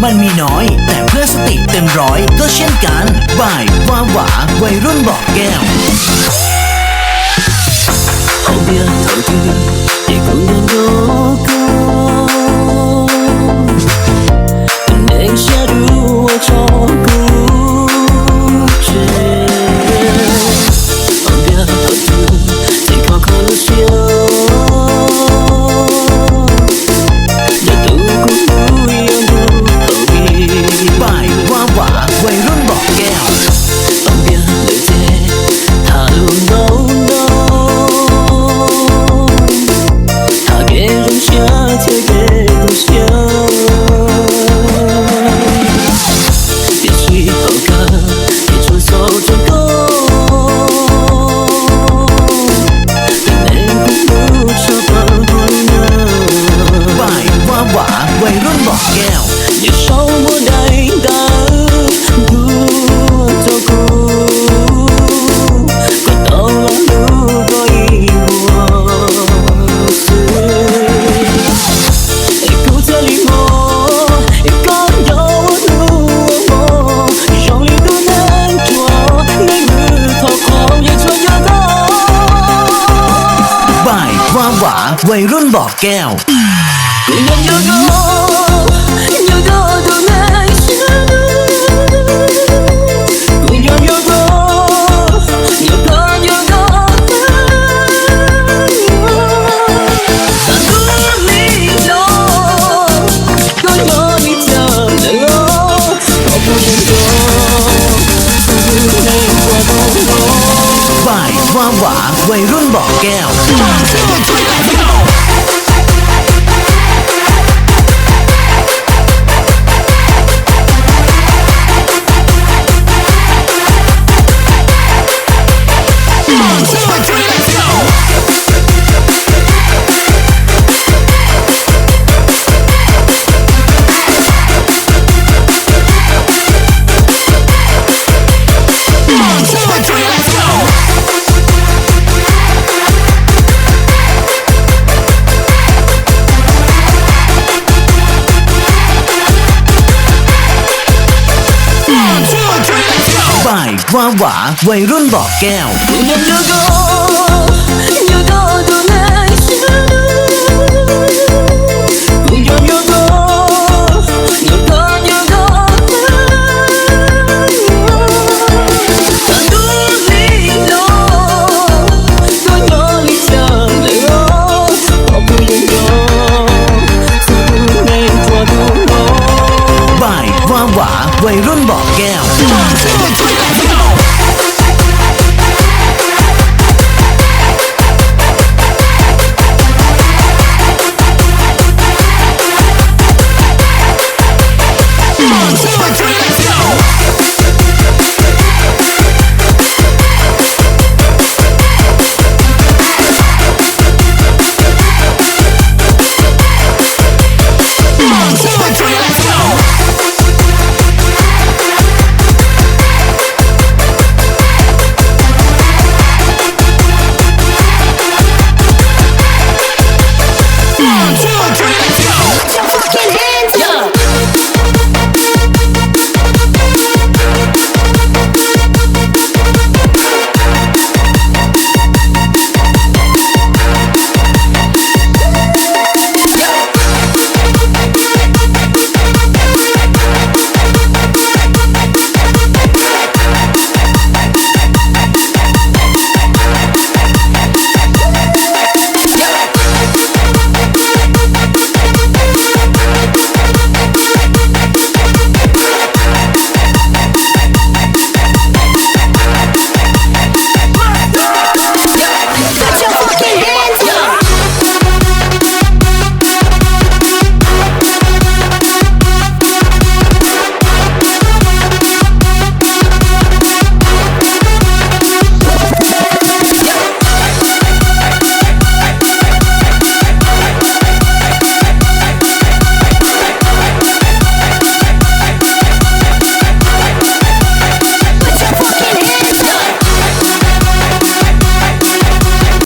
มันมีน้อยแต่เพื่อสติเต็มร้อยก็เช่นกันบ่ายว่าหวาวัยรุ่นบอกแก้ว không biết thấu thư để cùng nhau đố câu nên sẽ đua cho câu chuyện không biết thấu thư để qua con siêu để tu cũng vui em thấu đi บ่ายว่าหวาวัยรุ่นบอกแก้ว không biết lời thề thà luôn đâu thế để tôi nhớ biết suy hậu cơ để trôi sâu trong tình em cũng đủ cho bờ hối nhớ บ่ายว่าหวาวัยรุ่นบอกแก้ว để sau mỗi day ta đua cho cô có tao là lu có ýว่าหวาวัยรุ่นบอกแก้ว บ่ายว่าหวาวัยรุ่นบอกแก้ว บ่ายว่าหวาวัยรุ่นบอกแก้ว